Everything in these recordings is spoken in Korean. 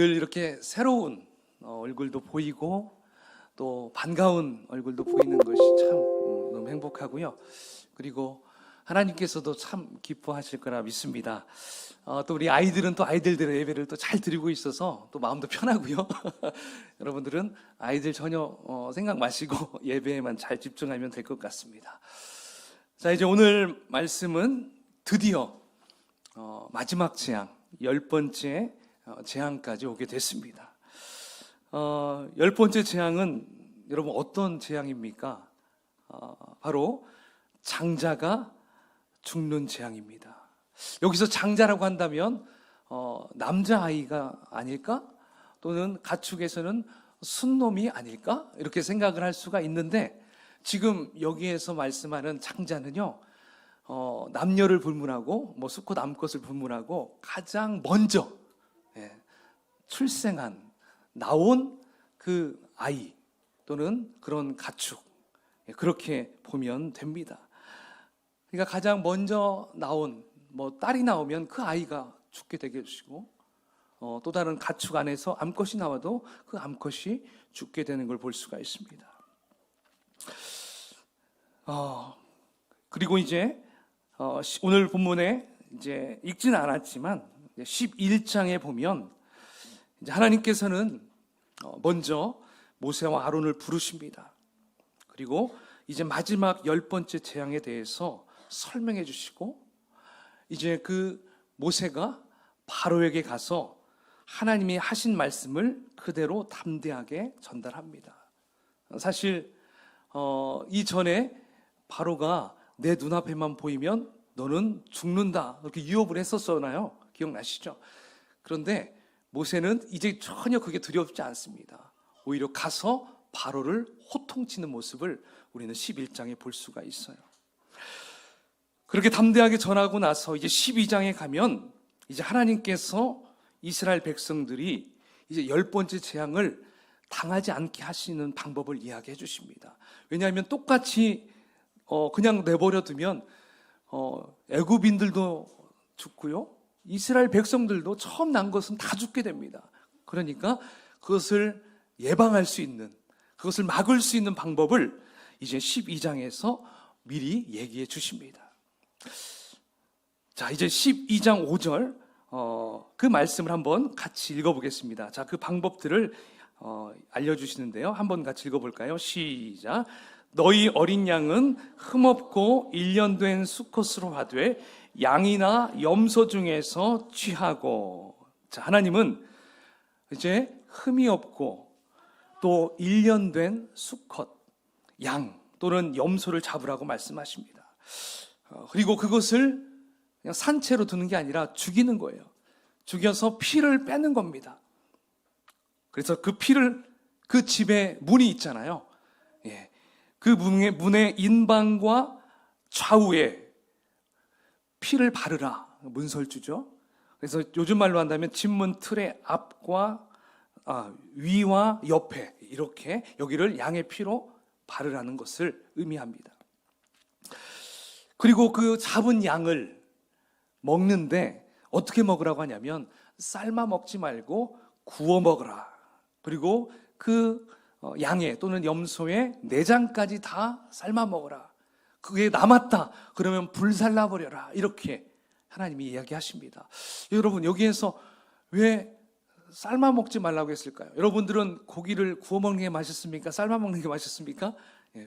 늘 이렇게 새로운 얼굴도 보이고 또 반가운 얼굴도 보이는 것이 참 너무 행복하고요. 그리고 하나님께서도 참 기뻐하실 거라 믿습니다. 또 우리 아이들은 또 아이들들의 예배를 또 잘 드리고 있어서 또 마음도 편하고요. 여러분들은 아이들 전혀 생각 마시고 예배에만 잘 집중하면 될 것 같습니다. 자, 이제 오늘 말씀은 드디어 마지막 재앙, 10번째 재앙까지 오게 됐습니다. 10번째 재앙은 여러분 어떤 재앙입니까? 바로 장자가 죽는 재앙입니다. 여기서 장자라고 한다면 남자아이가 아닐까? 또는 가축에서는 순놈이 아닐까? 이렇게 생각을 할 수가 있는데, 지금 여기에서 말씀하는 장자는요, 남녀를 불문하고 수컷 암컷을 불문하고 가장 먼저 출생한 나온 그 아이 또는 그런 가축, 그렇게 보면 됩니다. 그러니까 가장 먼저 나온 딸이 나오면 그 아이가 죽게 되게 해주시고, 또 다른 가축 안에서 암컷이 나와도 그 암컷이 죽게 되는 걸 볼 수가 있습니다. 그리고 이제 오늘 본문에 이제 읽지는 않았지만 11장에 보면 이제 하나님께서는 먼저 모세와 아론을 부르십니다. 그리고 이제 마지막 10번째 재앙에 대해서 설명해 주시고, 이제 그 모세가 바로에게 가서 하나님이 하신 말씀을 그대로 담대하게 전달합니다. 사실 이전에 바로가 내 눈앞에만 보이면 너는 죽는다, 이렇게 유업을 했었잖아요. 기억나시죠? 그런데 모세는 이제 전혀 그게 두렵지 않습니다. 오히려 가서 바로를 호통치는 모습을 우리는 11장에 볼 수가 있어요. 그렇게 담대하게 전하고 나서 이제 12장에 가면 이제 하나님께서 이스라엘 백성들이 이제 10번째 재앙을 당하지 않게 하시는 방법을 이야기해 주십니다. 왜냐하면 똑같이 그냥 내버려 두면 애굽인들도 죽고요, 이스라엘 백성들도 처음 난 것은 다 죽게 됩니다. 그러니까 그것을 예방할 수 있는, 그것을 막을 수 있는 방법을 이제 12장에서 미리 얘기해 주십니다. 자, 이제 12장 5절 그 말씀을 한번 같이 읽어보겠습니다. 자, 그 방법들을 알려주시는데요, 한번 같이 읽어볼까요? 시작. 너희 어린 양은 흠없고 1년 된 수컷으로 하되 양이나 염소 중에서 취하고. 자, 하나님은 이제 흠이 없고 또 1년 된 수컷, 양 또는 염소를 잡으라고 말씀하십니다. 그리고 그것을 그냥 산채로 두는 게 아니라 죽이는 거예요. 죽여서 피를 빼는 겁니다. 그래서 그 피를, 그 집에 문이 있잖아요. 그 문의 인방과 좌우에 피를 바르라, 문설주죠. 그래서 요즘 말로 한다면 집문 틀의 앞과 위와 옆에 이렇게 여기를 양의 피로 바르라는 것을 의미합니다. 그리고 그 잡은 양을 먹는데 어떻게 먹으라고 하냐면 삶아 먹지 말고 구워 먹으라. 그리고 그 양의 또는 염소의 내장까지 다 삶아 먹어라. 그게 남았다 그러면 불살라 버려라. 이렇게 하나님이 이야기하십니다. 여러분, 여기에서 왜 삶아 먹지 말라고 했을까요? 여러분들은 고기를 구워 먹는 게 맛있습니까? 삶아 먹는 게 맛있습니까?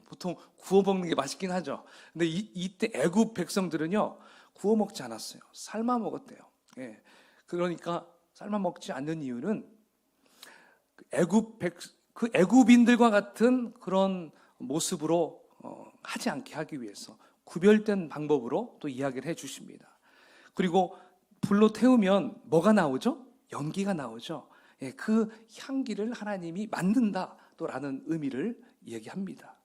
보통 구워 먹는 게 맛있긴 하죠. 근데 이때 애굽 백성들은요, 구워 먹지 않았어요. 삶아 먹었대요. 그러니까 삶아 먹지 않는 이유는 그 애굽인들과 같은 그런 모습으로 하지 않게 하기 위해서 구별된 방법으로 또 이야기를 해 주십니다. 그리고 불로 태우면 뭐가 나오죠? 연기가 나오죠. 그 향기를 하나님이 만든다 또라는 의미를 얘기합니다.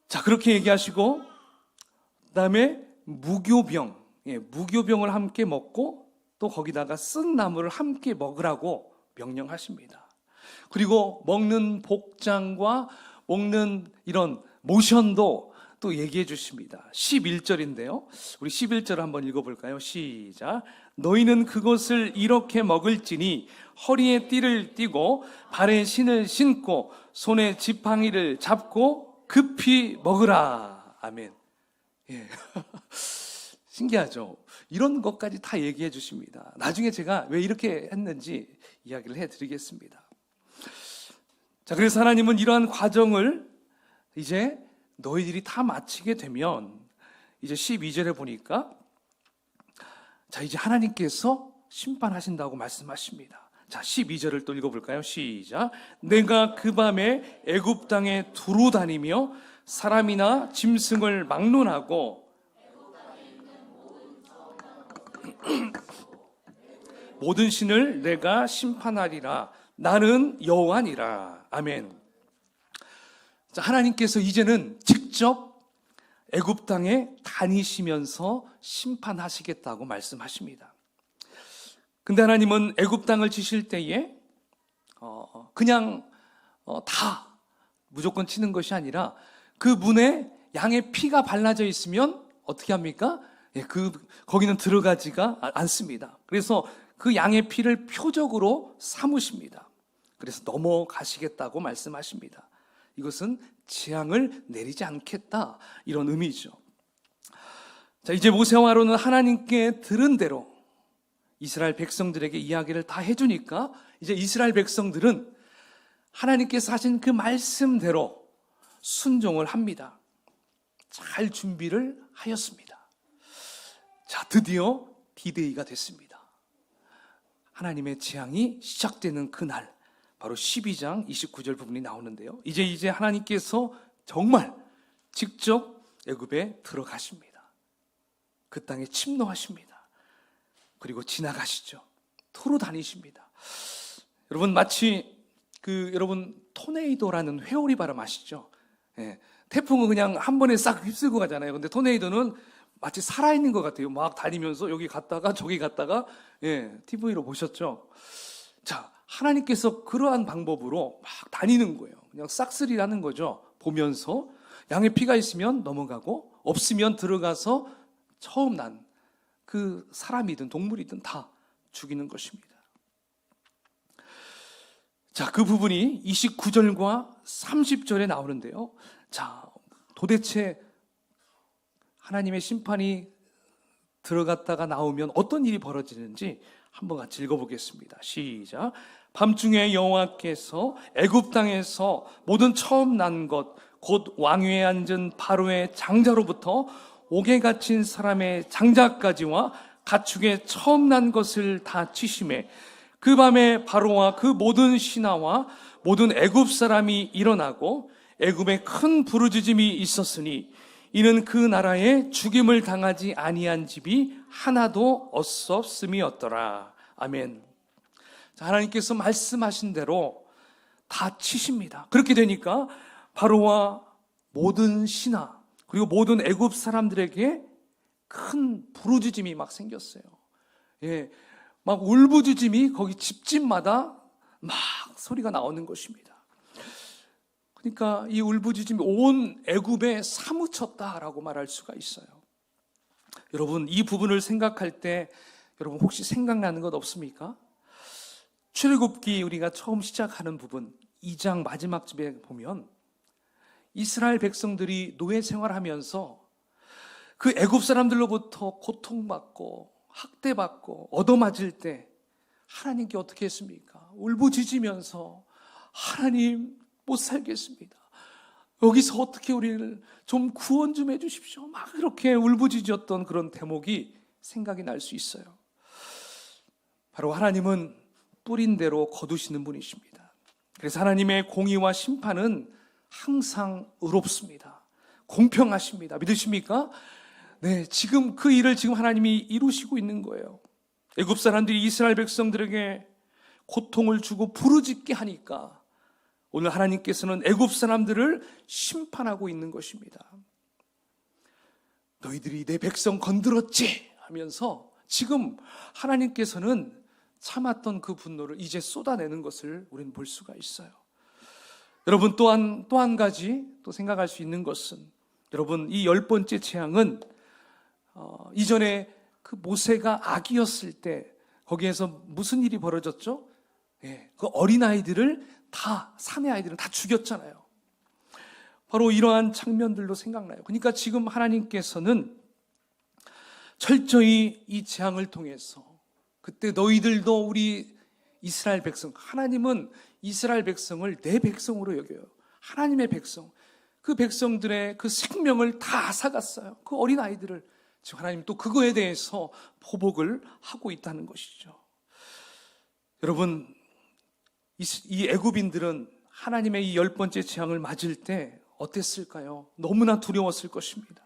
자, 그렇게 얘기하시고 그다음에 무교병, 무교병을 함께 먹고 또 거기다가 쓴 나무를 함께 먹으라고 명령하십니다. 그리고 먹는 복장과 먹는 이런 모션도 또 얘기해 주십니다. 11절인데요. 우리 11절 한번 읽어볼까요? 시작. 너희는 그것을 이렇게 먹을지니 허리에 띠를 띠고 발에 신을 신고 손에 지팡이를 잡고 급히 먹으라. 아멘. 예. 신기하죠? 이런 것까지 다 얘기해 주십니다. 나중에 제가 왜 이렇게 했는지 이야기를 해드리겠습니다. 자, 그래서 하나님은 이러한 과정을 이제 너희들이 다 마치게 되면 이제 12절에 보니까 자, 이제 하나님께서 심판하신다고 말씀하십니다. 자, 12절을 또 읽어볼까요? 시작. 내가 그 밤에 애굽 땅에 두루 다니며 사람이나 짐승을 막론하고 모든 신을 내가 심판하리라. 나는 여호와니라. 아멘. 자, 하나님께서 이제는 직접 애굽 땅에 다니시면서 심판하시겠다고 말씀하십니다. 근데 하나님은 애굽 땅을 치실 때에 그냥 다 무조건 치는 것이 아니라 그 문에 양의 피가 발라져 있으면 어떻게 합니까? 거기는 들어가지가 않습니다. 그래서 그 양의 피를 표적으로 삼으십니다. 그래서 넘어가시겠다고 말씀하십니다. 이것은 재앙을 내리지 않겠다, 이런 의미죠. 자, 이제 모세와 아론은 하나님께 들은 대로 이스라엘 백성들에게 이야기를 다 해주니까 이제 이스라엘 백성들은 하나님께서 하신 그 말씀대로 순종을 합니다. 잘 준비를 하였습니다. 자, 드디어 D-Day가 됐습니다. 하나님의 재앙이 시작되는 그날, 바로 12장 29절 부분이 나오는데요. 이제 하나님께서 정말 직접 애굽에 들어가십니다. 그 땅에 침노하십니다. 그리고 지나가시죠. 토로 다니십니다. 여러분, 마치 여러분 토네이도라는 회오리 바람 아시죠? 예, 태풍은 그냥 한 번에 싹 휩쓸고 가잖아요. 근데 토네이도는 마치 살아있는 것 같아요. 막 다니면서 여기 갔다가 저기 갔다가, TV로 보셨죠? 자, 하나님께서 그러한 방법으로 막 다니는 거예요. 그냥 싹쓸이라는 거죠. 보면서 양의 피가 있으면 넘어가고 없으면 들어가서 처음 난 그 사람이든 동물이든 다 죽이는 것입니다. 자, 그 부분이 29절과 30절에 나오는데요. 자, 도대체 하나님의 심판이 들어갔다가 나오면 어떤 일이 벌어지는지 한번 같이 읽어보겠습니다. 시작. 밤중에 여호와께서 애굽 땅에서 모든 처음 난 것, 곧 왕위에 앉은 바로의 장자로부터 옥에 갇힌 사람의 장자까지와 가축의 처음 난 것을 다 치심에 그 밤에 바로와 그 모든 신하와 모든 애굽 사람이 일어나고 애굽에 큰 부르짖음이 있었으니 이는 그 나라에 죽임을 당하지 아니한 집이 하나도 없었음이었더라. 아멘. 자, 하나님께서 말씀하신 대로 다 치십니다. 그렇게 되니까 바로와 모든 신하 그리고 모든 애굽 사람들에게 큰 부르짖음이 막 생겼어요. 막 울부짖음이 거기 집집마다 막 소리가 나오는 것입니다. 그러니까 이 울부짖음이 온 애굽에 사무쳤다라고 말할 수가 있어요. 여러분, 이 부분을 생각할 때 여러분 혹시 생각나는 것 없습니까? 출애굽기 우리가 처음 시작하는 부분 2장 마지막 집에 보면 이스라엘 백성들이 노예 생활하면서 그 애굽 사람들로부터 고통받고 학대받고 얻어맞을 때 하나님께 어떻게 했습니까? 울부짖으면서 하나님 못 살겠습니다. 여기서 어떻게 우리를 좀 구원 좀 해주십시오. 막 이렇게 울부짖었던 그런 대목이 생각이 날 수 있어요. 바로 하나님은 뿌린 대로 거두시는 분이십니다. 그래서 하나님의 공의와 심판은 항상 의롭습니다. 공평하십니다. 믿으십니까? 네, 지금 그 일을 지금 하나님이 이루시고 있는 거예요. 애굽 사람들이 이스라엘 백성들에게 고통을 주고 부르짖게 하니까 오늘 하나님께서는 애굽 사람들을 심판하고 있는 것입니다. 너희들이 내 백성 건드렸지 하면서 지금 하나님께서는 참았던 그 분노를 이제 쏟아내는 것을 우리는 볼 수가 있어요. 여러분, 또 한 가지 또 생각할 수 있는 것은 여러분, 이 10번째 재앙은 이전에 그 모세가 아기였을 때 거기에서 무슨 일이 벌어졌죠? 그 어린아이들을 사내 아이들은 다 죽였잖아요. 바로 이러한 장면들도 생각나요. 그러니까 지금 하나님께서는 철저히 이 재앙을 통해서 그때 너희들도 우리 이스라엘 백성, 하나님은 이스라엘 백성을 내 백성으로 여겨요. 하나님의 백성, 그 백성들의 그 생명을 다 앗아갔어요. 그 어린아이들을. 지금 하나님 또 그거에 대해서 보복을 하고 있다는 것이죠. 여러분, 이 애굽인들은 하나님의 이 10번째 재앙을 맞을 때 어땠을까요? 너무나 두려웠을 것입니다.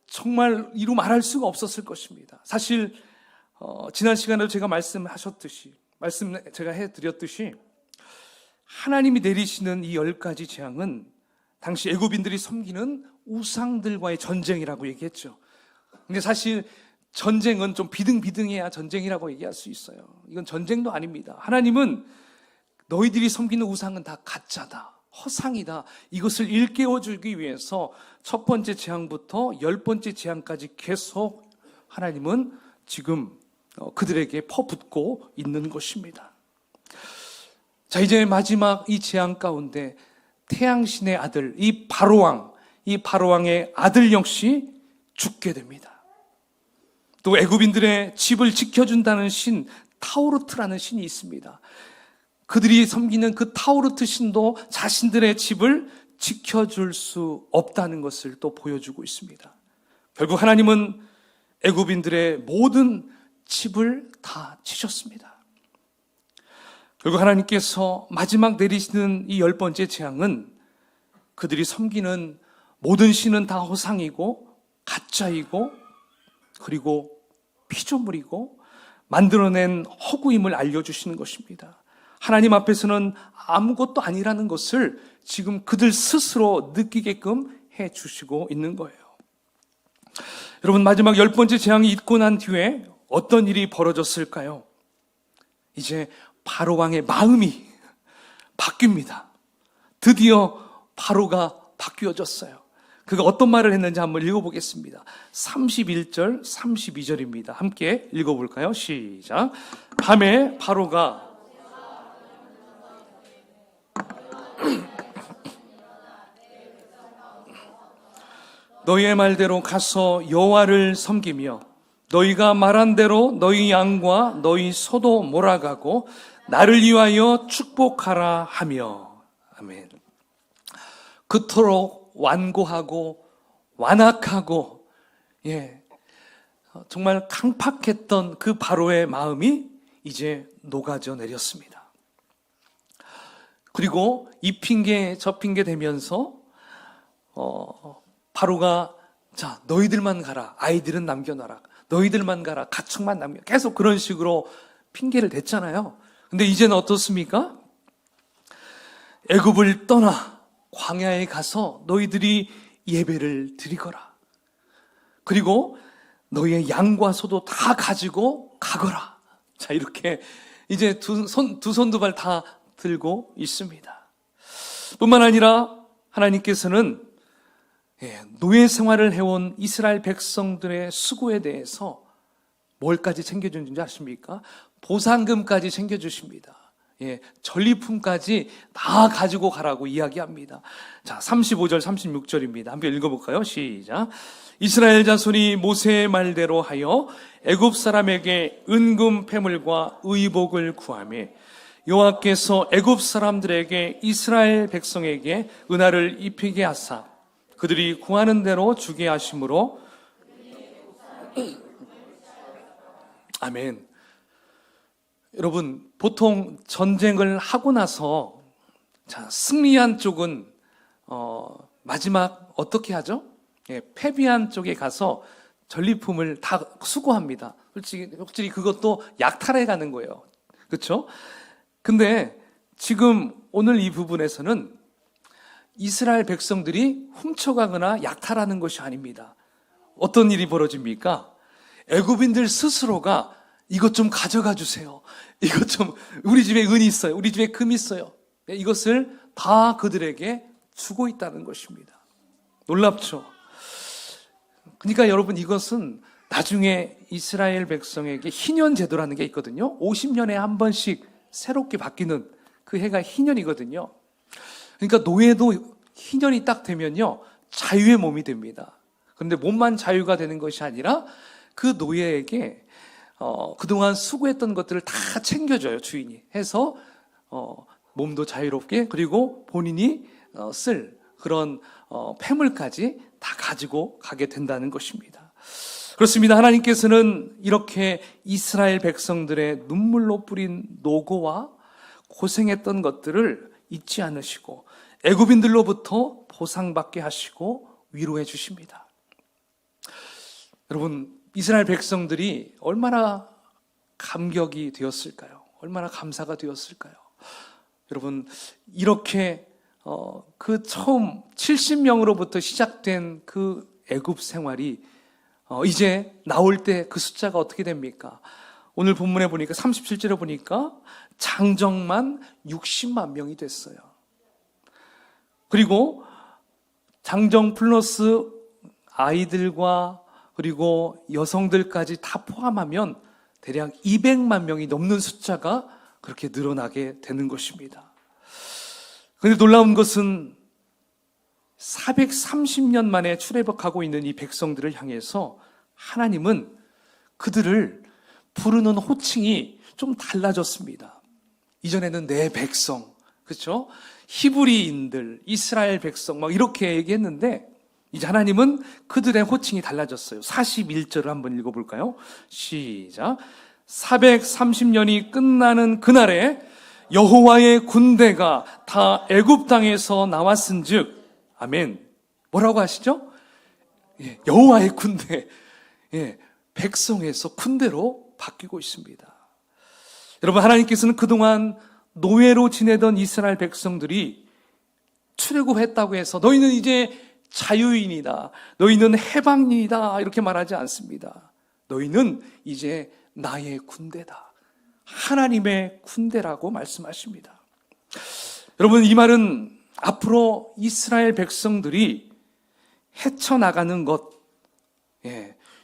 정말 이루 말할 수가 없었을 것입니다. 사실 지난 시간에도 제가 제가 해드렸듯이 하나님이 내리시는 이 10가지 재앙은 당시 애굽인들이 섬기는 우상들과의 전쟁이라고 얘기했죠. 근데 사실 전쟁은 좀 비등비등해야 전쟁이라고 얘기할 수 있어요. 이건 전쟁도 아닙니다. 하나님은 너희들이 섬기는 우상은 다 가짜다, 허상이다, 이것을 일깨워주기 위해서 첫 번째 재앙부터 10번째 재앙까지 계속 하나님은 지금 그들에게 퍼붓고 있는 것입니다. 자, 이제 마지막 이 재앙 가운데 태양신의 아들, 이 바로왕의 아들 역시 죽게 됩니다. 또 애굽인들의 집을 지켜준다는 신, 타오르트라는 신이 있습니다. 그들이 섬기는 그 타오르트 신도 자신들의 집을 지켜줄 수 없다는 것을 또 보여주고 있습니다. 결국 하나님은 애굽인들의 모든 집을 다 치셨습니다. 결국 하나님께서 마지막 내리시는 이 10번째 재앙은 그들이 섬기는 모든 신은 다 허상이고 가짜이고 그리고 피조물이고 만들어낸 허구임을 알려주시는 것입니다. 하나님 앞에서는 아무것도 아니라는 것을 지금 그들 스스로 느끼게끔 해주시고 있는 거예요. 여러분, 마지막 10번째 재앙이 있고 난 뒤에 어떤 일이 벌어졌을까요? 이제 바로왕의 마음이 바뀝니다. 드디어 바로가 바뀌어졌어요. 그가 어떤 말을 했는지 한번 읽어보겠습니다. 31절, 32절입니다. 함께 읽어볼까요? 시작. 밤에 바로가 너희의 말대로 가서 여호와를 섬기며 너희가 말한 대로 너희 양과 너희 소도 몰아가고 나를 위하여 축복하라 하며. 아멘. 그토록 완고하고 완악하고 정말 강팍했던 그 바로의 마음이 이제 녹아져 내렸습니다. 그리고 이 핑계 저 핑계 대면서 바로가 자, 너희들만 가라, 아이들은 남겨놔라, 너희들만 가라, 가축만 남겨, 계속 그런 식으로 핑계를 댔잖아요. 근데 이제는 어떻습니까? 애굽을 떠나 광야에 가서 너희들이 예배를 드리거라. 그리고 너희의 양과 소도 다 가지고 가거라. 자, 이렇게 이제 두 손 두 발 다 들고 있습니다. 뿐만 아니라 하나님께서는 노예 생활을 해온 이스라엘 백성들의 수고에 대해서 뭘까지 챙겨주는지 아십니까? 보상금까지 챙겨주십니다. 전리품까지 다 가지고 가라고 이야기합니다. 자, 35절, 36절입니다. 한번 읽어볼까요? 시작. 이스라엘 자손이 모세의 말대로 하여 애굽 사람에게 은금 패물과 의복을 구하며 여호와께서 애굽 사람들에게 이스라엘 백성에게 은혜를 입히게 하사 그들이 구하는 대로 주게 하심으로. 아멘. 여러분, 보통 전쟁을 하고 나서 승리한 쪽은 마지막 어떻게 하죠? 패배한 쪽에 가서 전리품을 다 수거합니다. 솔직히 그것도 약탈해 가는 거예요. 그렇죠? 근데 지금 오늘 이 부분에서는 이스라엘 백성들이 훔쳐가거나 약탈하는 것이 아닙니다. 어떤 일이 벌어집니까? 애굽인들 스스로가 이것 좀 가져가 주세요. 이것 좀, 우리 집에 은이 있어요. 우리 집에 금이 있어요. 이것을 다 그들에게 주고 있다는 것입니다. 놀랍죠? 그러니까 여러분, 이것은 나중에 이스라엘 백성에게 희년 제도라는 게 있거든요. 50년에 한 번씩 새롭게 바뀌는 그 해가 희년이거든요. 그러니까 노예도 희년이 딱 되면요, 자유의 몸이 됩니다. 그런데 몸만 자유가 되는 것이 아니라 그 노예에게 그동안 수고했던 것들을 다 챙겨줘요, 주인이. 해서 몸도 자유롭게, 그리고 본인이 쓸 그런 폐물까지 다 가지고 가게 된다는 것입니다. 그렇습니다. 하나님께서는 이렇게 이스라엘 백성들의 눈물로 뿌린 노고와 고생했던 것들을 잊지 않으시고 애굽인들로부터 보상받게 하시고 위로해 주십니다. 여러분, 이스라엘 백성들이 얼마나 감격이 되었을까요? 얼마나 감사가 되었을까요? 여러분, 이렇게 그 처음 70명으로부터 시작된 그 애굽 생활이 이제 나올 때 그 숫자가 어떻게 됩니까? 오늘 본문에 보니까 37절에 보니까 장정만 60만 명이 됐어요. 그리고 장정 플러스 아이들과 그리고 여성들까지 다 포함하면 대략 200만 명이 넘는 숫자가 그렇게 늘어나게 되는 것입니다. 그런데 놀라운 것은 430년 만에 출애굽하고 있는 이 백성들을 향해서 하나님은 그들을 부르는 호칭이 좀 달라졌습니다. 이전에는 내 백성, 그렇죠? 히브리인들, 이스라엘 백성 막 이렇게 얘기했는데 이제 하나님은 그들의 호칭이 달라졌어요. 41절을 한번 읽어볼까요? 시작. 430년이 끝나는 그날에 여호와의 군대가 다 애굽 땅에서 나왔은즉, 아멘. 뭐라고 하시죠? 여호와의 군대, 백성에서 군대로 바뀌고 있습니다. 여러분, 하나님께서는 그동안 노예로 지내던 이스라엘 백성들이 출애굽했다고 해서 너희는 이제 자유인이다, 너희는 해방인이다 이렇게 말하지 않습니다. 너희는 이제 나의 군대다, 하나님의 군대라고 말씀하십니다. 여러분, 이 말은 앞으로 이스라엘 백성들이 헤쳐나가는 것,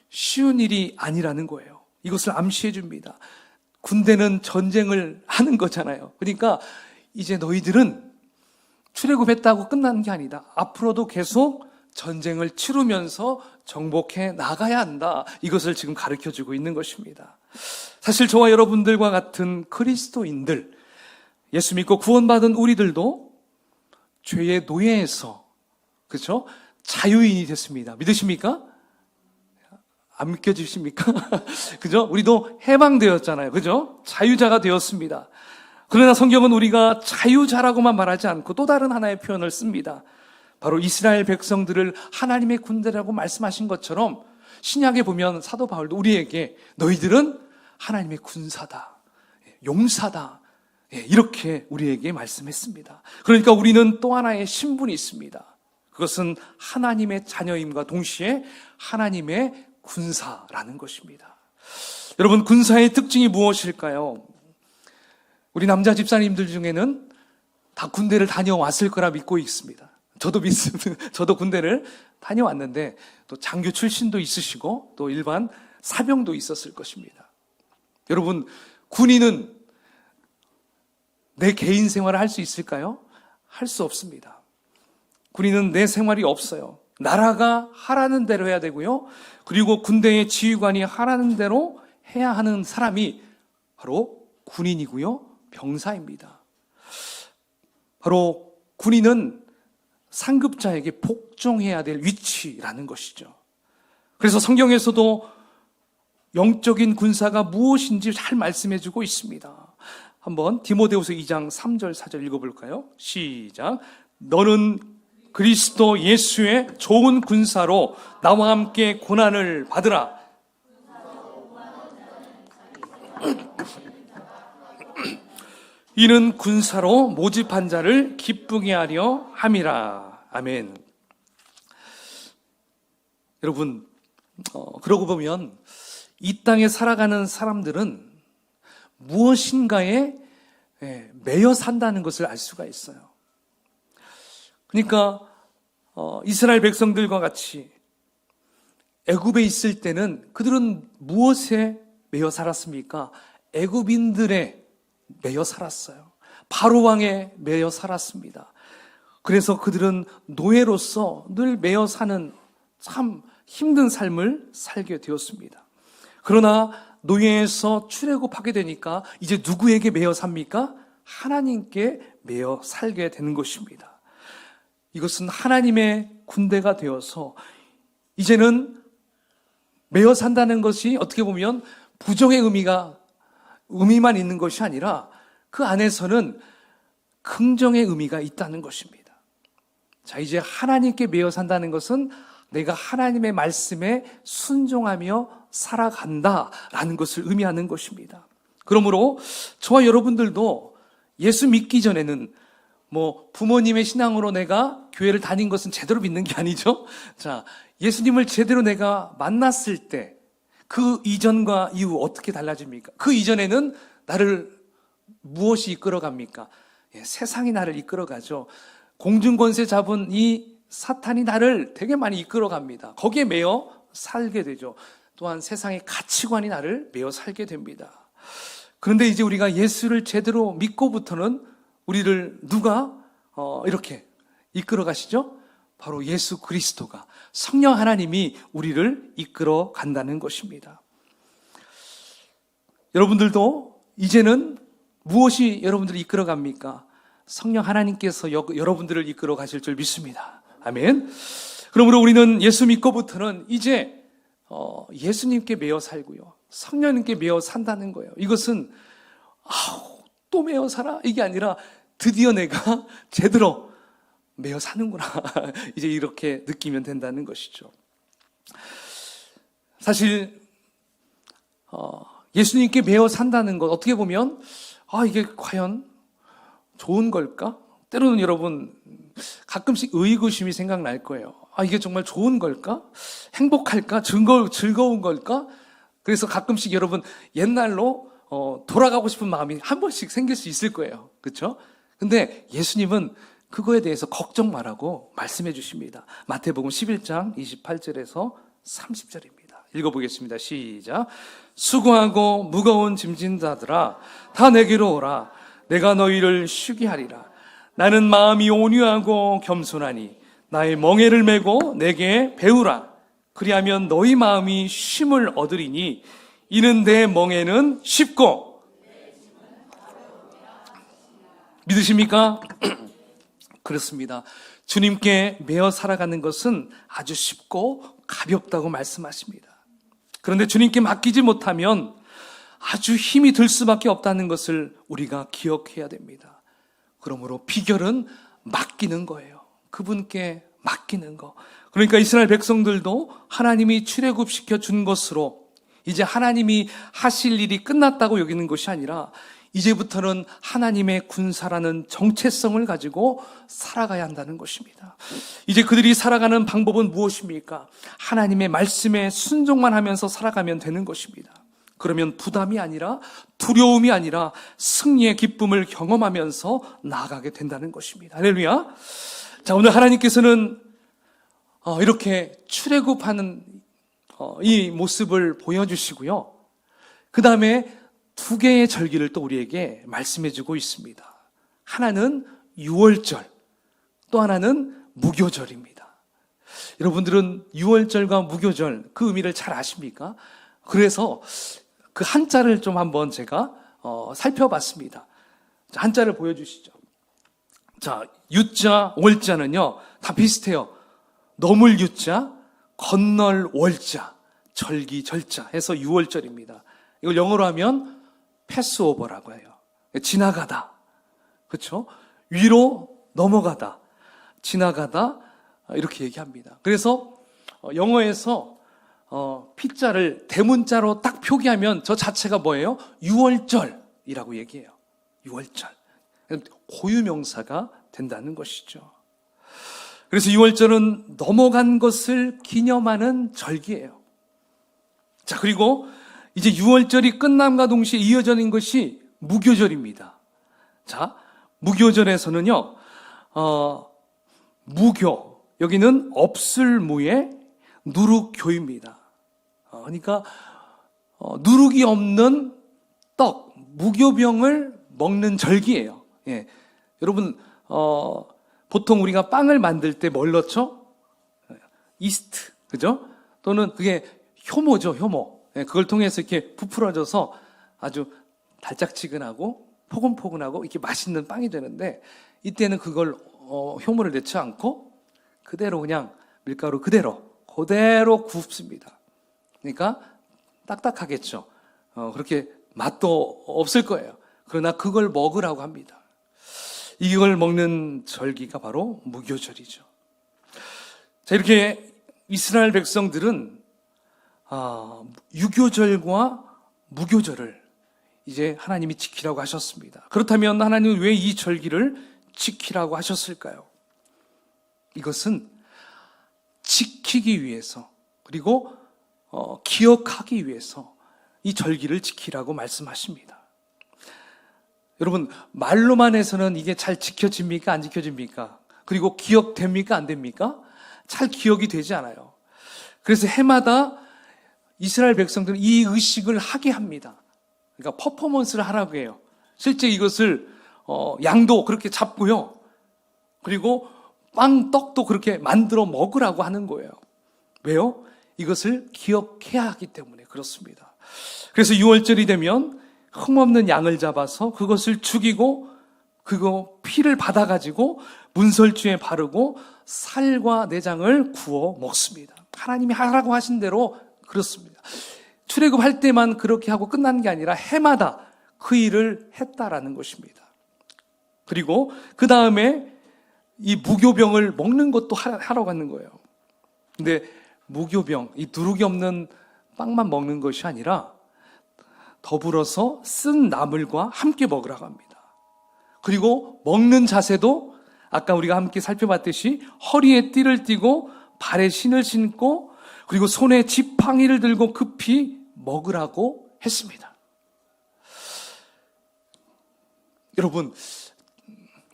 쉬운 일이 아니라는 거예요. 이것을 암시해 줍니다. 군대는 전쟁을 하는 거잖아요. 그러니까 이제 너희들은 출애굽했다고 끝나는 게 아니다. 앞으로도 계속 전쟁을 치르면서 정복해 나가야 한다. 이것을 지금 가르쳐주고 있는 것입니다. 사실 저와 여러분들과 같은 그리스도인들, 예수 믿고 구원받은 우리들도 죄의 노예에서, 그렇죠? 자유인이 됐습니다. 믿으십니까? 안 믿겨지십니까? 그죠? 우리도 해방되었잖아요. 그죠? 자유자가 되었습니다. 그러나 성경은 우리가 자유자라고만 말하지 않고 또 다른 하나의 표현을 씁니다. 바로 이스라엘 백성들을 하나님의 군대라고 말씀하신 것처럼 신약에 보면 사도 바울도 우리에게 너희들은 하나님의 군사다, 용사다, 이렇게 우리에게 말씀했습니다. 그러니까 우리는 또 하나의 신분이 있습니다. 그것은 하나님의 자녀임과 동시에 하나님의 군사라는 것입니다. 여러분, 군사의 특징이 무엇일까요? 우리 남자 집사님들 중에는 다 군대를 다녀왔을 거라 믿고 있습니다. 저도 믿습니다. 저도 군대를 다녀왔는데 또 장교 출신도 있으시고 또 일반 사병도 있었을 것입니다. 여러분, 군인은 내 개인 생활을 할 수 있을까요? 할 수 없습니다. 군인은 내 생활이 없어요. 나라가 하라는 대로 해야 되고요. 그리고 군대의 지휘관이 하라는 대로 해야 하는 사람이 바로 군인이고요. 병사입니다. 바로 군인은 상급자에게 복종해야 될 위치라는 것이죠. 그래서 성경에서도 영적인 군사가 무엇인지 잘 말씀해주고 있습니다. 한번 디모데후서 2장 3절 4절 읽어볼까요? 시작. 너는 그리스도 예수의 좋은 군사로 나와 함께 고난을 받으라. 이는 군사로 모집한 자를 기쁘게 하려 함이라. 아멘. 여러분, 그러고 보면 이 땅에 살아가는 사람들은 무엇인가에 매여 산다는 것을 알 수가 있어요. 그러니까 이스라엘 백성들과 같이 애굽에 있을 때는 그들은 무엇에 매여 살았습니까? 애굽인들에 매여 살았어요. 바로 왕에 매여 살았습니다. 그래서 그들은 노예로서 늘 매여 사는 참 힘든 삶을 살게 되었습니다. 그러나 노예에서 출애굽하게 되니까 이제 누구에게 매여 삽니까? 하나님께 매여 살게 되는 것입니다. 이것은 하나님의 군대가 되어서 이제는 매여 산다는 것이 어떻게 보면 부정의 의미만 있는 것이 아니라 그 안에서는 긍정의 의미가 있다는 것입니다. 자, 이제 하나님께 매여 산다는 것은 내가 하나님의 말씀에 순종하며 살아간다라는 것을 의미하는 것입니다. 그러므로 저와 여러분들도 예수 믿기 전에는 부모님의 신앙으로 내가 교회를 다닌 것은 제대로 믿는 게 아니죠. 자, 예수님을 제대로 내가 만났을 때 그 이전과 이후 어떻게 달라집니까? 그 이전에는 나를 무엇이 이끌어갑니까? 세상이 나를 이끌어가죠. 공중권세 잡은 이 사탄이 나를 되게 많이 이끌어갑니다. 거기에 매여 살게 되죠. 또한 세상의 가치관이 나를 매여 살게 됩니다. 그런데 이제 우리가 예수를 제대로 믿고부터는 우리를 누가 이렇게 이끌어 가시죠? 바로 예수 그리스도가, 성령 하나님이 우리를 이끌어 간다는 것입니다. 여러분들도 이제는 무엇이 여러분들을 이끌어 갑니까? 성령 하나님께서 여러분들을 이끌어 가실 줄 믿습니다. 아멘. 그러므로 우리는 예수 믿고부터는 이제 예수님께 매여 살고요, 성령님께 매여 산다는 거예요. 이것은 또 매여 살아? 이게 아니라 드디어 내가 제대로 매여 사는구나. 이제 이렇게 느끼면 된다는 것이죠. 사실 예수님께 매여 산다는 것, 어떻게 보면 이게 과연 좋은 걸까? 때로는 여러분 가끔씩 의구심이 생각날 거예요. 이게 정말 좋은 걸까? 행복할까? 즐거운 걸까? 그래서 가끔씩 여러분 옛날로 돌아가고 싶은 마음이 한 번씩 생길 수 있을 거예요. 그렇죠? 근데 예수님은 그거에 대해서 걱정 말라고 말씀해 주십니다. 마태복음 11장 28절에서 30절입니다. 읽어보겠습니다. 시작. 수고하고 무거운 짐진 자들아 다 내게로 오라. 내가 너희를 쉬게 하리라. 나는 마음이 온유하고 겸손하니 나의 멍에를 메고 내게 배우라. 그리하면 너희 마음이 쉼을 얻으리니 이는 내 멍에는 쉽고. 믿으십니까? 그렇습니다. 주님께 매어 살아가는 것은 아주 쉽고 가볍다고 말씀하십니다. 그런데 주님께 맡기지 못하면 아주 힘이 들 수밖에 없다는 것을 우리가 기억해야 됩니다. 그러므로 비결은 맡기는 거예요. 그분께 맡기는 거. 그러니까 이스라엘 백성들도 하나님이 출애굽시켜 준 것으로 이제 하나님이 하실 일이 끝났다고 여기는 것이 아니라 이제부터는 하나님의 군사라는 정체성을 가지고 살아가야 한다는 것입니다. 이제 그들이 살아가는 방법은 무엇입니까? 하나님의 말씀에 순종만 하면서 살아가면 되는 것입니다. 그러면 부담이 아니라 두려움이 아니라 승리의 기쁨을 경험하면서 나아가게 된다는 것입니다. 할렐루야. 자, 오늘 하나님께서는 이렇게 출애굽하는 이 모습을 보여주시고요. 그 다음에 두 개의 절기를 또 우리에게 말씀해주고 있습니다. 하나는 유월절, 또 하나는 무교절입니다. 여러분들은 유월절과 무교절 그 의미를 잘 아십니까? 그래서 그 한자를 좀 한번 제가 살펴봤습니다. 자, 한자를 보여주시죠. 자, 유자, 월자는요 다 비슷해요. 넘을 유자, 건널 월자, 절기 절자 해서 유월절입니다. 이걸 영어로 하면 패스오버라고 해요. 지나가다, 그렇죠? 위로 넘어가다, 지나가다 이렇게 얘기합니다. 그래서 영어에서 P자를 대문자로 딱 표기하면 저 자체가 뭐예요? 유월절이라고 얘기해요. 유월절. 고유명사가 된다는 것이죠. 그래서 유월절은 넘어간 것을 기념하는 절기예요. 자, 그리고 이제 유월절이 끝남과 동시에 이어지는 것이 무교절입니다. 자, 무교절에서는요, 무교, 여기는 없을 무의 누룩교입니다. 그러니까 누룩이 없는 떡, 무교병을 먹는 절기예요. 예. 여러분 보통 우리가 빵을 만들 때 뭘 넣죠? 이스트, 그죠? 또는 그게 효모죠, 효모. 예, 그걸 통해서 이렇게 부풀어져서 아주 달짝지근하고 포근포근하고 이렇게 맛있는 빵이 되는데, 이때는 그걸 효모를 넣지 않고 그대로 그냥 밀가루 그대로 굽습니다. 그러니까 딱딱하겠죠. 그렇게 맛도 없을 거예요. 그러나 그걸 먹으라고 합니다. 이걸 먹는 절기가 바로 무교절이죠. 자, 이렇게 이스라엘 백성들은 유교절과 무교절을 이제 하나님이 지키라고 하셨습니다. 그렇다면 하나님은 왜 이 절기를 지키라고 하셨을까요? 이것은 지키기 위해서, 그리고 기억하기 위해서 이 절기를 지키라고 말씀하십니다. 여러분, 말로만 해서는 이게 잘 지켜집니까? 안 지켜집니까? 그리고 기억됩니까? 안 됩니까? 잘 기억이 되지 않아요. 그래서 해마다 이스라엘 백성들은 이 의식을 하게 합니다. 그러니까 퍼포먼스를 하라고 해요. 실제 이것을 양도 그렇게 잡고요. 그리고 빵, 떡도 그렇게 만들어 먹으라고 하는 거예요. 왜요? 이것을 기억해야 하기 때문에 그렇습니다. 그래서 6월절이 되면 흠없는 양을 잡아서 그것을 죽이고 그거 피를 받아가지고 문설주에 바르고 살과 내장을 구워 먹습니다. 하나님이 하라고 하신 대로 그렇습니다. 출애굽할 때만 그렇게 하고 끝난 게 아니라 해마다 그 일을 했다라는 것입니다. 그리고 그 다음에 이 무교병을 먹는 것도 하러 가는 거예요. 근데 무교병, 이 누룩이 없는 빵만 먹는 것이 아니라 더불어서 쓴 나물과 함께 먹으라고 합니다. 그리고 먹는 자세도 아까 우리가 함께 살펴봤듯이 허리에 띠를 띠고 발에 신을 신고 그리고 손에 지팡이를 들고 급히 먹으라고 했습니다. 여러분,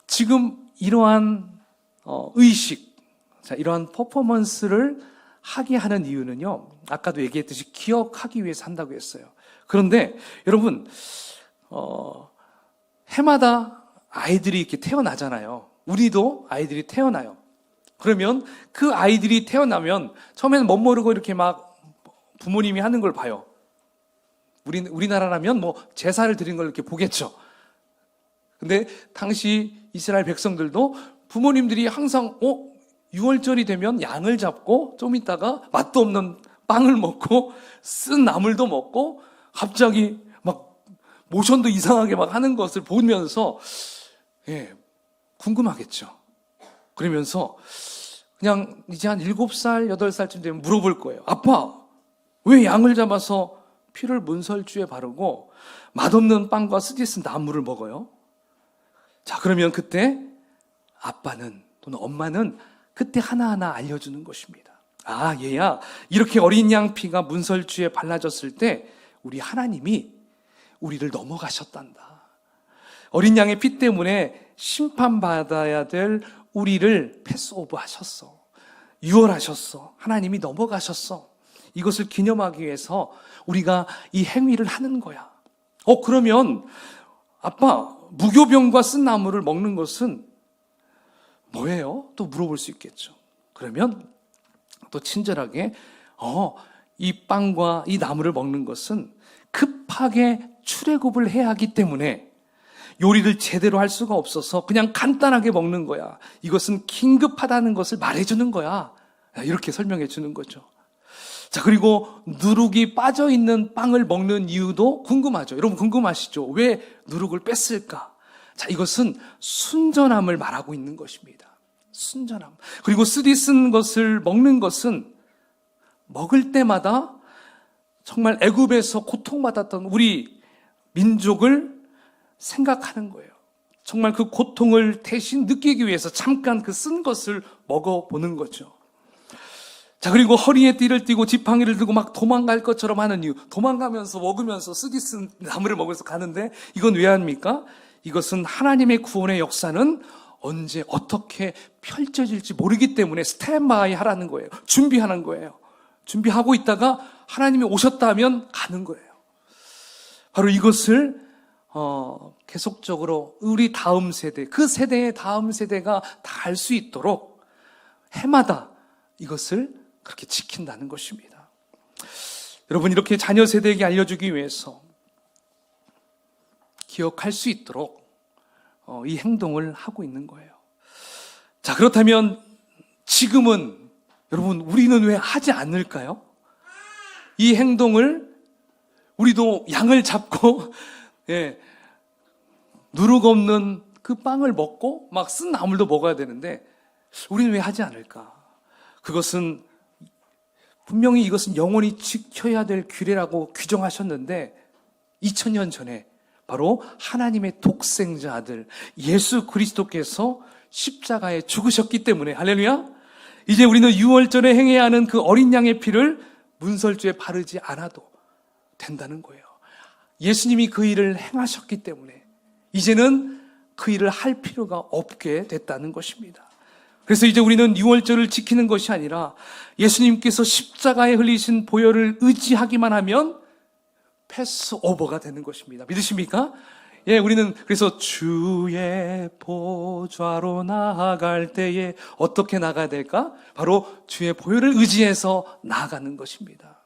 지금 이러한 의식, 이러한 퍼포먼스를 하게 하는 이유는요, 아까도 얘기했듯이 기억하기 위해서 한다고 했어요. 그런데 여러분, 해마다 아이들이 이렇게 태어나잖아요. 우리도 아이들이 태어나요. 그러면 그 아이들이 태어나면 처음에는 멋모르고 이렇게 막 부모님이 하는 걸 봐요. 우리나라라면 뭐 제사를 드린 걸 이렇게 보겠죠. 근데 당시 이스라엘 백성들도 부모님들이 항상 6월절이 되면 양을 잡고 좀 있다가 맛도 없는 빵을 먹고 쓴 나물도 먹고 갑자기 막 모션도 이상하게 막 하는 것을 보면서 궁금하겠죠. 그러면서 그냥 이제 한 7살, 8살쯤 되면 물어볼 거예요. 아빠, 왜 양을 잡아서 피를 문설주에 바르고 맛없는 빵과 쓰디쓴 나물을 먹어요? 자, 그러면 그때 아빠는 또는 엄마는 그때 하나하나 알려주는 것입니다. 아, 얘야, 이렇게 어린 양 피가 문설주에 발라졌을 때 우리 하나님이 우리를 넘어가셨단다. 어린 양의 피 때문에 심판받아야 될 우리를 패스오브 하셨어. 유월하셨어. 하나님이 넘어가셨어. 이것을 기념하기 위해서 우리가 이 행위를 하는 거야. 그러면 아빠, 무교병과 쓴 나물을 먹는 것은 뭐예요? 또 물어볼 수 있겠죠. 그러면 또 친절하게 이 빵과 이 나물을 먹는 것은 급하게 출애굽을 해야 하기 때문에 요리를 제대로 할 수가 없어서 그냥 간단하게 먹는 거야. 이것은 긴급하다는 것을 말해주는 거야. 이렇게 설명해 주는 거죠. 자, 그리고 누룩이 빠져있는 빵을 먹는 이유도 궁금하죠. 여러분 궁금하시죠? 왜 누룩을 뺐을까? 자, 이것은 순전함을 말하고 있는 것입니다. 순전함. 그리고 쓰디쓴 것을 먹는 것은 먹을 때마다 정말 애굽에서 고통받았던 우리 민족을 생각하는 거예요. 정말 그 고통을 대신 느끼기 위해서 잠깐 그 쓴 것을 먹어보는 거죠. 자, 그리고 허리에 띠를 띠고 지팡이를 들고 막 도망갈 것처럼 하는 이유. 도망가면서 먹으면서 쓰디쓴 나물을 먹으면서 가는데 이건 왜 합니까? 이것은 하나님의 구원의 역사는 언제 어떻게 펼쳐질지 모르기 때문에 스탠바이 하라는 거예요. 준비하는 거예요. 준비하고 있다가 하나님이 오셨다면 가는 거예요. 바로 이것을 계속적으로 우리 다음 세대, 그 세대의 다음 세대가 다 알 수 있도록 해마다 이것을 그렇게 지킨다는 것입니다. 여러분, 이렇게 자녀 세대에게 알려주기 위해서 기억할 수 있도록 이 행동을 하고 있는 거예요. 자, 그렇다면 지금은 여러분, 우리는 왜 하지 않을까요? 이 행동을 우리도 양을 잡고 누룩 없는 그 빵을 먹고 막 쓴 나물도 먹어야 되는데 우리는 왜 하지 않을까? 그것은 분명히 이것은 영원히 지켜야 될 규례라고 규정하셨는데 2000년 전에 바로 하나님의 독생자 아들 예수 그리스도께서 십자가에 죽으셨기 때문에, 할렐루야, 이제 우리는 유월절에 행해야 하는 그 어린 양의 피를 문설주에 바르지 않아도 된다는 거예요. 예수님이 그 일을 행하셨기 때문에 이제는 그 일을 할 필요가 없게 됐다는 것입니다. 그래서 이제 우리는 유월절을 지키는 것이 아니라 예수님께서 십자가에 흘리신 보혈을 의지하기만 하면 패스오버가 되는 것입니다. 믿으십니까? 예, 우리는 그래서 주의 보좌로 나아갈 때에 어떻게 나가야 될까? 바로 주의 보혈을 의지해서 나아가는 것입니다.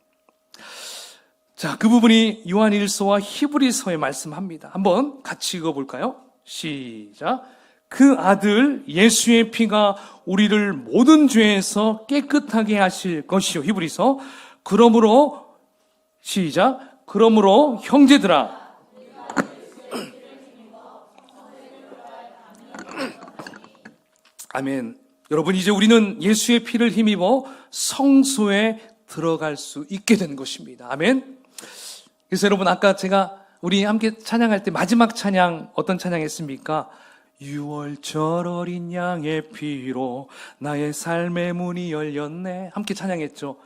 자, 그 부분이 요한일서와 히브리서에 말씀합니다. 한번 같이 읽어볼까요? 시작. 그 아들 예수의 피가 우리를 모든 죄에서 깨끗하게 하실 것이요. 히브리서. 그러므로 시작. 그러므로 형제들아, 아멘. 여러분, 이제 우리는 예수의 피를 힘입어 성소에 들어갈 수 있게 된 것입니다. 아멘. 그래서 여러분, 아까 우리 함께 찬양할 때 마지막 찬양 어떤 찬양했습니까? 유월절 어린 양의 피로 나의 삶의 문이 열렸네. 함께 찬양했죠.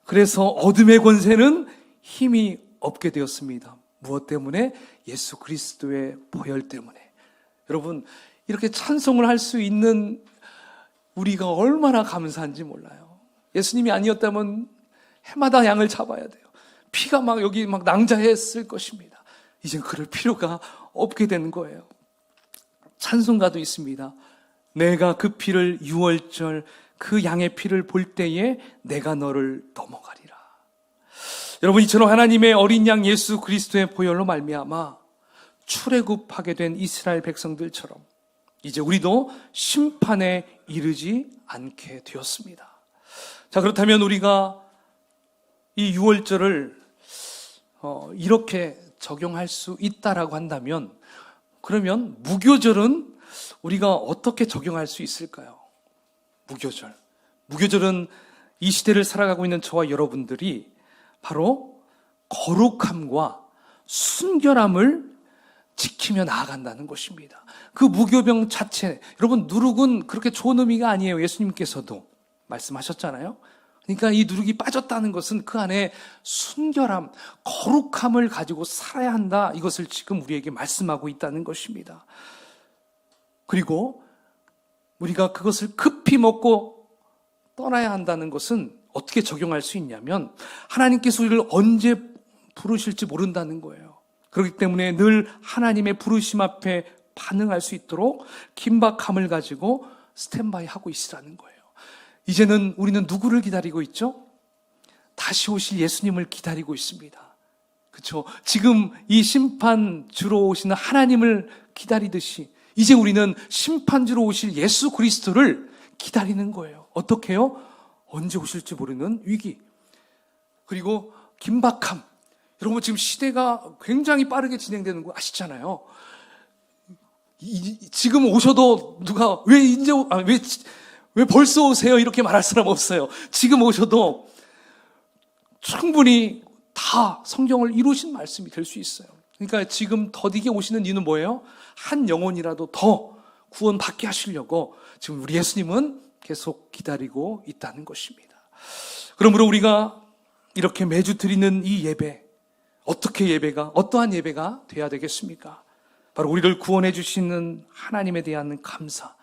그래서 어둠의 권세는 힘이 없게 되었습니다. 무엇 때문에? 예수 그리스도의 보혈 때문에. 여러분, 이렇게 찬송을 할 수 있는 우리가 얼마나 감사한지 몰라요. 예수님이 아니었다면 해마다 양을 잡아야 돼요. 피가 막 여기 막 낭자했을 것입니다. 이제 그럴 필요가 없게 되는 거예요. 찬송가도 있습니다. 내가 그 피를 유월절 그 양의 피를 볼 때에 내가 너를 넘어가리라. 여러분, 이처럼 하나님의 어린 양 예수 그리스도의 보혈로 말미암아 출애굽하게 된 이스라엘 백성들처럼 이제 우리도 심판에 이르지 않게 되었습니다. 자, 그렇다면 우리가 이 유월절을 이렇게 적용할 수 있다라고 한다면, 그러면 무교절은 우리가 어떻게 적용할 수 있을까요? 무교절은 이 시대를 살아가고 있는 저와 여러분들이 바로 거룩함과 순결함을 지키며 나아간다는 것입니다. 그 무교병 자체, 여러분, 누룩은 그렇게 좋은 의미가 아니에요. 예수님께서도 말씀하셨잖아요. 그러니까 이 누룩이 빠졌다는 것은 그 안에 순결함, 거룩함을 가지고 살아야 한다. 이것을 지금 우리에게 말씀하고 있다는 것입니다. 그리고 우리가 그것을 급히 먹고 떠나야 한다는 것은 어떻게 적용할 수 있냐면, 하나님께서 우리를 언제 부르실지 모른다는 거예요. 그렇기 때문에 늘 하나님의 부르심 앞에 반응할 수 있도록 긴박함을 가지고 스탠바이 하고 있으라는 거예요. 이제는 우리는 누구를 기다리고 있죠? 다시 오실 예수님을 기다리고 있습니다. 그렇죠? 지금 이 심판주로 오시는 하나님을 기다리듯이 이제 우리는 심판주로 오실 예수 그리스도를 기다리는 거예요. 어떻게 해요? 언제 오실지 모르는 위기, 그리고 긴박함. 여러분, 지금 시대가 굉장히 빠르게 진행되는 거 아시잖아요. 지금 오셔도 누가 왜 벌써 오세요? 이렇게 말할 사람 없어요. 지금 오셔도 충분히 다 성경을 이루신 말씀이 될 수 있어요. 그러니까 지금 더디게 오시는 이유는 뭐예요? 한 영혼이라도 더 구원받게 하시려고 지금 우리 예수님은 계속 기다리고 있다는 것입니다. 그러므로 우리가 이렇게 매주 드리는 이 예배, 어떠한 예배가 돼야 되겠습니까? 바로 바로 우리를 구원해 주시는 하나님에 대한 감사,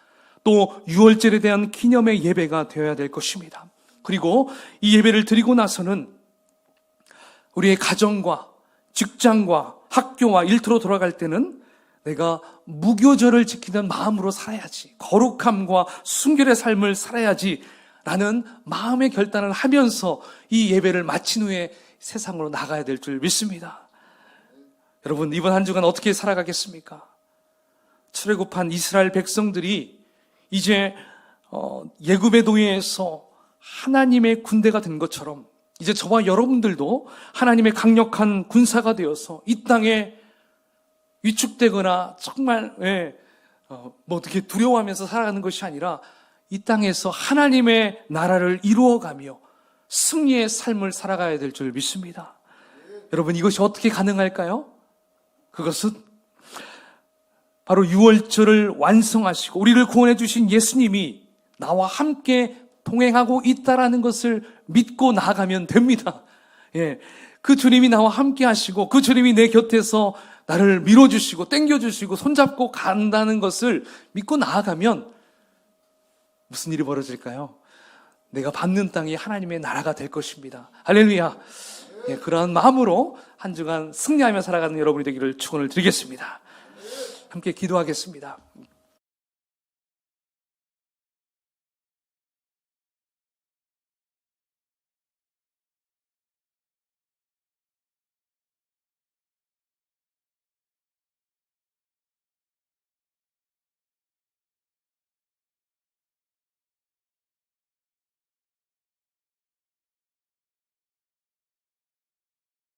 또 유월절에 대한 기념의 예배가 되어야 될 것입니다. 그리고 이 예배를 드리고 나서는 우리의 가정과 직장과 학교와 일터로 돌아갈 때는 내가 무교절을 지키는 마음으로 살아야지, 거룩함과 순결의 삶을 살아야지 라는 마음의 결단을 하면서 이 예배를 마친 후에 세상으로 나가야 될 줄 믿습니다. 여러분, 이번 한 주간 어떻게 살아가겠습니까? 출애굽한 이스라엘 백성들이 이제 예굽의 노예에서 하나님의 군대가 된 것처럼 이제 저와 여러분들도 하나님의 강력한 군사가 되어서 이 땅에 위축되거나 정말 뭐 어떻게 두려워하면서 살아가는 것이 아니라 이 땅에서 하나님의 나라를 이루어가며 승리의 삶을 살아가야 될 줄 믿습니다. 여러분, 이것이 어떻게 가능할까요? 그것은 바로 유월절을 완성하시고 우리를 구원해 주신 예수님이 나와 함께 동행하고 있다라는 것을 믿고 나아가면 됩니다. 그 주님이 나와 함께 하시고 그 주님이 내 곁에서 나를 밀어주시고 땡겨주시고 손잡고 간다는 것을 믿고 나아가면 무슨 일이 벌어질까요? 내가 밟는 땅이 하나님의 나라가 될 것입니다. 할렐루야. 그러한 마음으로 한 주간 승리하며 살아가는 여러분이 되기를 축원을 드리겠습니다. 함께 기도하겠습니다.